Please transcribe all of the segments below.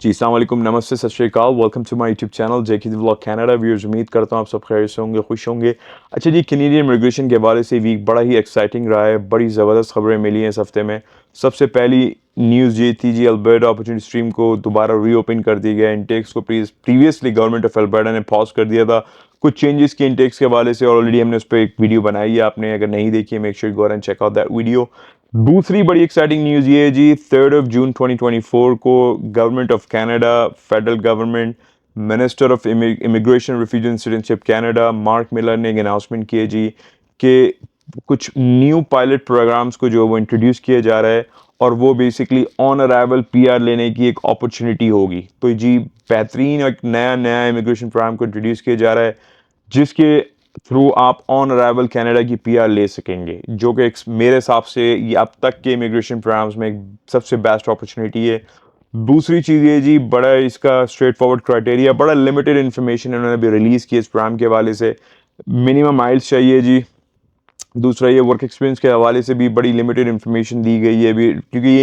जी, अस्सलाम वालेकुम, नमस्ते, सत श्री अकाल, welcome to my YouTube channel JK the vlog Canada. Viewers, उम्मीद करता हूँ आप सब खैरियत से होंगे, खुश होंगे। अच्छा जी, कैनेडियन इमिग्रेशन के हवाले से वीक बड़ा ही एक्साइटिंग रहा है, बड़ी ज़बरदस्त खबरें मिली हैं इस हफ्ते में। सबसे पहली न्यूज़ ये थी जी, अल्बर्टा अपॉर्चुनिटी स्ट्रीम को दोबारा रीओपन कर दिया गया। इनटेक्स को प्रीवियसली गवर्नमेंट ऑफ अल्बर्टा ने पॉज कर दिया था कुछ चेंजेस की इनटेक्स के हवाले से। ऑलरेडी हमने उस पर एक वीडियो बनाई है, आपने अगर नहीं देखी है make sure go and check out that video. दूसरी बड़ी एक्साइटिंग न्यूज़ ये है जी, 3 जून 2024 को government of Canada, federal government, minister of immigration, refugee and citizenship Canada mark Miller ने एक अनाउंसमेंट की है जी कि कुछ न्यू पायलट प्रोग्राम्स को जो वो इंट्रोड्यूस किया जा रहा है और वो बेसिकली ऑन अराइवल पीआर लेने की एक अपॉर्चुनिटी होगी। तो जी, बेहतरीन एक नया नया इमिग्रेशन प्रोग्राम को इंट्रोड्यूस किया जा रहा है जिसके थ्रू आप ऑन अराइवल कनाडा की पीआर ले सकेंगे, जो कि मेरे हिसाब से ये अब तक के इमिग्रेशन प्रोग्राम्स में एक सबसे बेस्ट अपॉर्चुनिटी है। दूसरी चीज़ ये जी, बड़ा इसका स्ट्रेट फॉरवर्ड क्राइटेरिया, बड़ा लिमिटेड इन्फॉर्मेशन उन्होंने अभी रिलीज़ की इस प्रोग्राम के हवाले से। मिनिमम आइल्स चाहिए जी। दूसरा ये वर्क एक्सपीरियंस के हवाले से भी बड़ी लिमिटेड इन्फॉर्मेशन दी गई है अभी, क्योंकि ये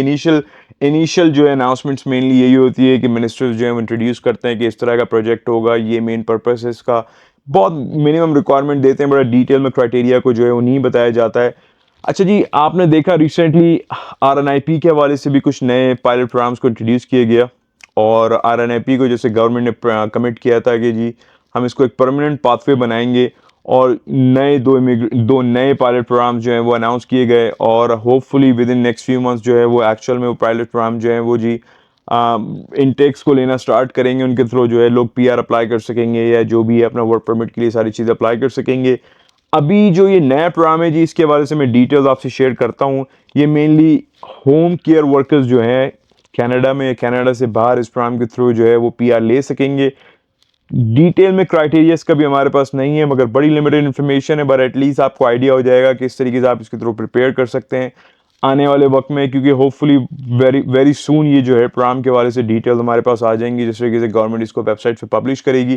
इनिशियल जो है अनाउंसमेंट्स मेनली यही होती है कि मिनिस्टर्स जो है इंट्रोड्यूस करते हैं कि इस तरह का प्रोजेक्ट होगा, ये मेन पर्पस है इसका। बहुत मिनिमम रिक्वायरमेंट देते हैं, बड़ा डिटेल में क्राइटेरिया को जो है वो नहीं बताया जाता है। अच्छा जी, आपने देखा रिसेंटली आरएनआईपी के हवाले से भी कुछ नए पायलट प्रोग्राम्स को इंट्रोड्यूस किया गया और आरएनआईपी को जैसे गवर्नमेंट ने कमिट किया था कि जी हम इसको एक परमानेंट पाथवे बनाएंगे और दो नए पायलट प्रोग्राम जो हैं वो अनाउंस किए गए और hopefully with in next few months जो है वो एक्चुअल में वो पायलट प्रोग्राम जो है वो जी इनटेक्स को लेना स्टार्ट करेंगे। उनके थ्रू जो है लोग पीआर अप्लाई कर सकेंगे या जो भी है अपना वर्क परमिट के लिए सारी चीज़ अप्लाई कर सकेंगे। अभी जो ये नया प्रोग्राम है जी, इसके बारे से मैं डिटेल्स आपसे शेयर करता हूँ। ये मेनली होम केयर वर्कर्स जो हैं कनाडा में, कनाडा से बाहर इस प्रोग्राम के थ्रू जो है वो पीआर ले सकेंगे। डिटेल में क्राइटेरिया इसका भी हमारे पास नहीं है, मगर बड़ी लिमिटेड इन्फॉर्मेशन है, बट एटलीस्ट आपको आइडिया हो जाएगा कि इस तरीके से आप इसके थ्रू प्रिपेयर कर सकते हैं आने वाले वक्त में, क्योंकि होपफुली वेरी वेरी सून ये जो है प्रोग्राम के वाले से डिटेल हमारे पास आ जाएंगी जिस तरीके से गवर्नमेंट इसको वेबसाइट पे पब्लिश करेगी।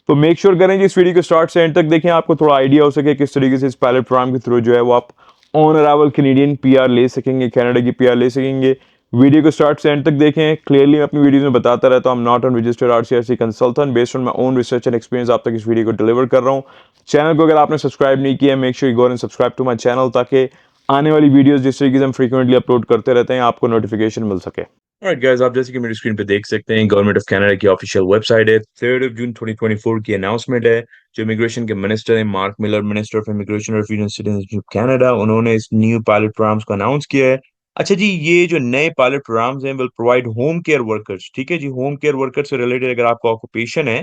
तो मेक श्योर करें कि इस वीडियो को स्टार्ट से एंड तक देखें, आपको थोड़ा आइडिया हो सके किस तरीके से इस पायलट प्रोग्राम के थ्रू जो है वो आप ऑन अराइवल कैनेडियन पीआर ले सकेंगे, कनाडा की पीआर ले सकेंगे। वीडियो को स्टार्ट से एंड तक देखें। क्लियरली मैं अपनी वीडियोस में बताता रहता हूं, I am not an registered RCRC consultant, based on my own research and experience आप तक इस वीडियो को डिलीवर कर रहा हूं। चैनल को अगर आपने सब्सक्राइब नहीं किया, make sure you go and subscribe to my channel, ताकि आने वाली वीडियोस जिस तरीके से हम फ्रीक्वेंटली अपलोड करते रहते हैं आपको नोटिफिकेशन मिल सके। ऑलराइट गाइस, आप जैसे कि मेरी स्क्रीन पे देख सकते हैं, गवर्नमेंट ऑफ कनाडा की ऑफिशियल वेबसाइट है। 3 जून 2024 की अनाउंसमेंट है। जो इमिग्रेशन के मिनिस्टर हैं mark Miller, minister of immigration, refugee and citizenship Canada, उन्होंने इस न्यू पायलट प्रोग्राम्स को अनाउंस किया है। अच्छा जी, ये जो नए पायलट प्रोग्राम्स हैं will provide home care workers, ठीक है जी, होम केयर वर्कर से रिलेटेड अगर आपका ऑक्यूपेशन है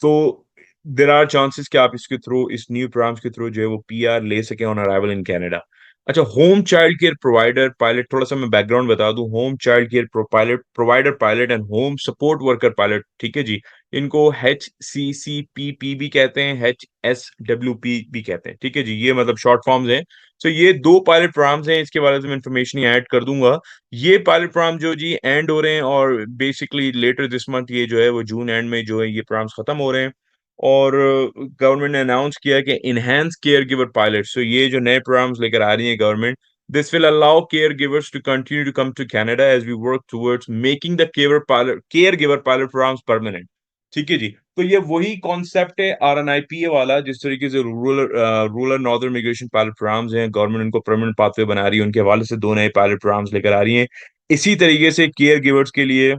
तो देयर आर चांसेस कि आप इसके थ्रू, इस न्यू प्रोग्राम्स के थ्रू जो है वो पीआर ले सकें ऑन अराइवल इन कनाडा। अच्छा, home child care provider pilot, थोड़ा सा मैं बैकग्राउंड बता दूं। Home child care pilot provider pilot and home support worker pilot, ठीक है जी, इनको HCCPP भी कहते हैं, HSWP भी कहते हैं, ठीक है जी, ये मतलब शॉर्ट फॉर्म्स हैं। तो ये दो पायलट प्रोग्राम्स हैं, इसके बारे में इन्फॉर्मेशन ऐड कर दूंगा। ये पायलट प्रोग्राम जो जी एंड हो रहे हैं और बेसिकली लेटर दिस मंथ, ये जो है वो जून एंड में जो है ये प्रोग्राम्स खत्म हो रहे हैं और गवर्नमेंट ने अनाउंस किया कि enhance caregiver pilot. So ये जो नए प्रोग्राम्स लेकर आ रही है government, this will allow caregivers to continue to come to Canada as we work towards making the caregiver pilot programmes permanent, ठीक है जी। तो ये वही कॉन्सेप्ट है आरएनआईपीए वाला, जिस तरीके से rural northern immigration pilot programmes हैं, गवर्नमेंट उनको परमानेंट पाथवे बना रही है, उनके हवाले से दो नए पायलट प्रोग्राम्स लेकर आ रही है। इसी तरीके से केयर गिवर्स के लिए,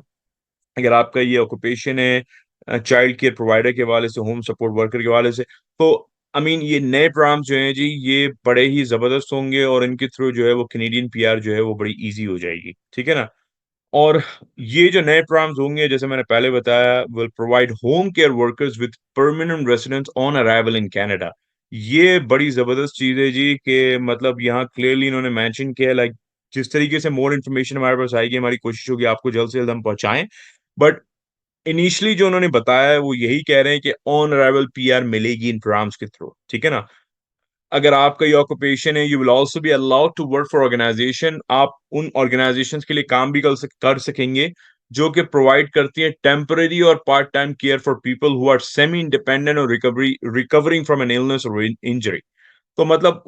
अगर आपका ये ऑक्यूपेशन है चाइल्ड केयर प्रोवाइडर के हवाले से, होम सपोर्ट वर्कर के हवाले से, तो आई मीन ये नए प्रोग्राम जो हैं जी ये बड़े ही जबरदस्त होंगे और इनके थ्रू जो है वो कैनेडियन पीआर जो है वो बड़ी इजी हो जाएगी, ठीक है ना। और ये जो नए प्रोग्राम्स होंगे, जैसे मैंने पहले बताया, will provide home care workers with permanent residence on arrival in Canada. ये बड़ी जबरदस्त चीज है जी, कि मतलब यहाँ क्लियरली इन्होंने मेंशन किया है, लाइक जिस तरीके से मोर इन्फॉर्मेशन हमारे पास आएगी, हमारी कोशिश होगी आपको जल्द से जल्द हम पहुंचाएं। बट इनिशियली जो उन्होंने बताया है वो यही कह रहे हैं कि ऑन अराइवल पीआर मिलेगी इन प्रोग्राम्स के थ्रू, ठीक है ना। अगर आपका ये ऑक्यूपेशन है, you will also be allowed to work for organisation, आप उन ऑर्गेनाइजेशंस के लिए काम भी कर सकेंगे जो कि प्रोवाइड करती हैं टेम्पररी और part time care for people who are semi independent और रिकवरिंग फ्रॉम एन इलनेस और इंजरी। तो मतलब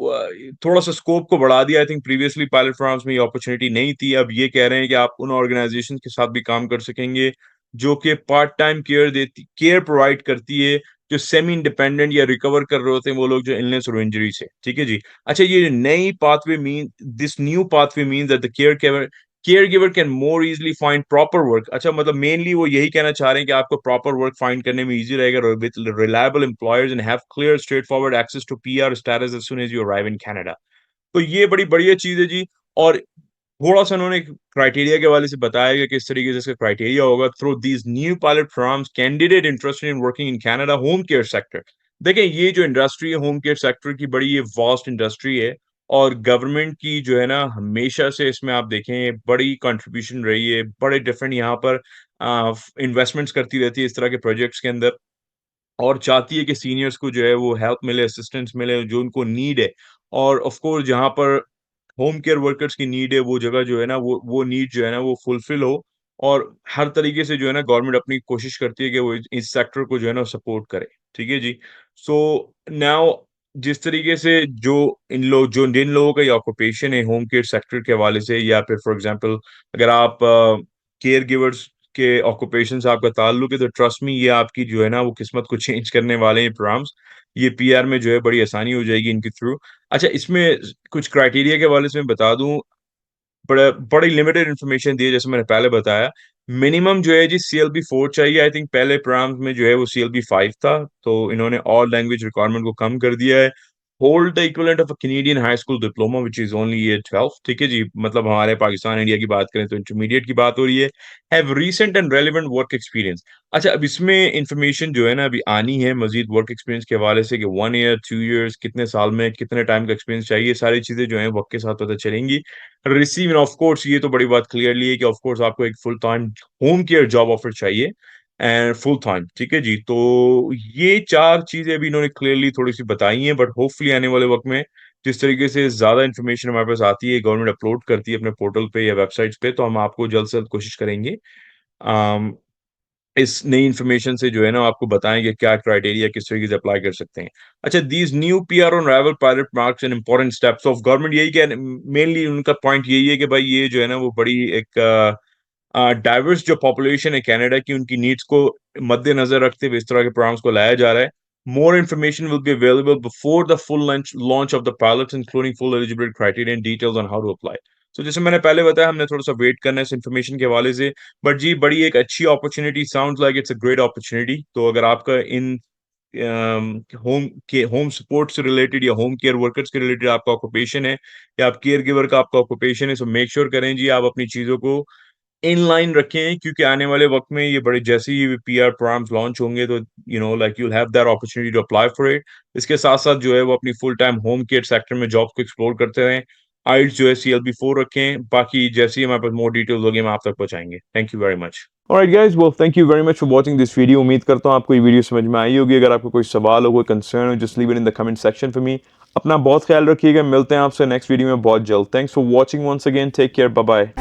थोड़ा सा स्कोप को बढ़ा दिया। I think previously pilot programmes में ये अपॉर्चुनिटी नहीं थी, अब ये कह रहे हैं कि आप उन ऑर्गेनाइजेशन के साथ भी काम कर सकेंगे जो कि पार्ट टाइम केयर प्रोवाइड करती है, जो सेमी इंडिपेंडेंट या रिकवर कर रहे होते हैं वो लोग जो इलनेस और इंजरी से। ठीक है जी। अच्छा, ये जो नई pathway mean this new pathway means that the care giver can more easily find proper work. अच्छा, मतलब मेनली वो यही कहना चाह रहे हैं कि आपको प्रॉपर वर्क फाइंड करने में इजी रहेगा with reliable employers and have clear straightforward access to PR status as soon as you arrive in Canada. तो ये बड़ी बढ़िया चीज है जी। और थोड़ा-सा उन्होंने क्राइटेरिया के हवाले से बताया कि किस तरीके से इसका क्राइटेरिया होगा। Through these new pilot programmes candidate interested in working in Canada home care sector. देखिए, ये जो इंडस्ट्री है होम केयर सेक्टर की, बड़ी ये वास्ट इंडस्ट्री है और गवर्नमेंट की जो है ना हमेशा से इसमें आप देखें बड़ी कंट्रीब्यूशन रही है। बड़े डिफरेंट यहाँ पर इन्वेस्टमेंट्स करती रहती है इस तरह के प्रोजेक्ट्स के अंदर और चाहती है कि सीनियर्स को जो है वो हेल्प मिले, असिस्टेंस मिले जो उनको नीड है। और ऑफ कोर्स जहाँ पर होम केयर वर्कर्स की नीड है, वो जगह जो है ना वो नीड जो है ना वो फुलफिल हो। और हर तरीके से जो है ना गवर्नमेंट अपनी कोशिश करती है कि वो इस सेक्टर को जो है ना सपोर्ट करे। ठीक है जी। सो नाउ जिस तरीके से जो जिन लोगों का ये ऑक्यूपेशन है होम केयर सेक्टर के हवाले से, या फिर फॉर एग्जांपल अगर आप केयर गिवर्स के ऑक्यूपेशन से आपका ताल्लुक है, तो ट्रस्ट मी ये आपकी जो है ना वो किस्मत को चेंज करने वाले हैं प्रोग्राम्स। ये पीआर में जो है बड़ी आसानी हो जाएगी इनके थ्रू। अच्छा, इसमें कुछ क्राइटेरिया के हवाले से मैं बता दूँ, बड़ी लिमिटेड इन्फॉर्मेशन दी है जैसे मैंने पहले बताया। मिनिमम जो है जी सीएलबी 4 चाहिए। आई थिंक पहले प्रोग्राम्स में जो है वो सीएलबी 5 था, तो इन्होंने ऑल लैंग्वेज रिक्वायरमेंट को कम कर दिया है। Hold the equivalent of a Canadian high school diploma which is only year 12। ठीक है जी, मतलब हमारे पाकिस्तान इंडिया की बात करें तो इंटरमीडिएट की बात हो रही है। Have recent and relevant work experience. अच्छा, अब इसमें इन्फॉर्मेशन जो है ना अभी आनी है मजीद वर्क एक्सपीरियंस के हवाले से कि 1 ईयर, 2 ईयर्स, कितने साल में कितने टाइम का एक्सपीरियंस चाहिए, सारी चीजें जो है वक्त के साथ पता चलेंगी। रिसीव ऑफ कोर्स ये तो बड़ी बात क्लियरली है कि ऑफ कोर्स आपको एक full time home care job offer चाहिए एंड फुल टाइम। ठीक है जी। तो ये चार चीजें अभी इन्होंने क्लियरली थोड़ी सी बताई हैं, बट होपफुली आने वाले वक्त में जिस तरीके से ज्यादा इन्फॉर्मेशन हमारे पास आती है, गवर्नमेंट अपलोड करती है अपने पोर्टल पे या वेबसाइट्स पे, तो हम आपको जल्द से जल्द कोशिश करेंगे अम, इस नई इन्फॉर्मेशन से जो है ना आपको बताएंगे क्या क्राइटेरिया किस तरीके से अप्लाई कर सकते हैं। अच्छा, these new PR on arrival pilot marks and important steps of government, यही कह मेनली उनका पॉइंट यही है कि भाई ये जो है ना वो बड़ी एक डाइवर्स जो पॉपुलेशन है कनाडा की, उनकी नीड्स को मद्देनजर रखते हुए इस तरह के प्रोग्राम्स को लाया जा रहा है। More information will be available before the full launch of the pilots including full eligibility criteria and details on how to apply. तो जैसे मैंने पहले बताया, हमने थोड़ा सा वेट करना है इस इन्फॉर्मेशन के हवाले से। बट जी, बड़ी एक अच्छी opportunity, sounds like it's a great opportunity. तो अगर आपका इन होम सपोर्ट से रिलेटेड या होम केयर वर्कर्स के रिलेटेड आपका ऑक्यूपेशन है, या आप केयर गिवर का आपका ऑक्यूपेशन है, सो मेक श्योर करें जी आप अपनी चीजों को इन लाइन रखें, क्योंकि आने वाले वक्त में ये बड़े जैसे ही पीआर प्रोग्राम्स लॉन्च होंगे तो like you have that opportunity to apply for it. इसके साथ साथ जो है वो अपनी full time home care sector में जॉब को एक्सप्लोर करते रहें। आइल्स जो है सीएलबी 4 रखें। बाकी जैसे ही हमारे पास मोर डिटेल्स होगी हम आप तक पहुंचाएंगे। Thank you very much. Alright guys, well thank you very much for watching this video। उम्मीद करता हूँ आपको ये वीडियो समझ में आई होगी। अगर आपको कोई सवाल हो, कोई कंसर्न हो, just leave it in the comment section for me. अपना बहुत ख्याल रखिएगा, मिलते हैं आपसे नेक्स्ट वीडियो में बहुत जल्द। Thanks for watching once again, take care, bye bye.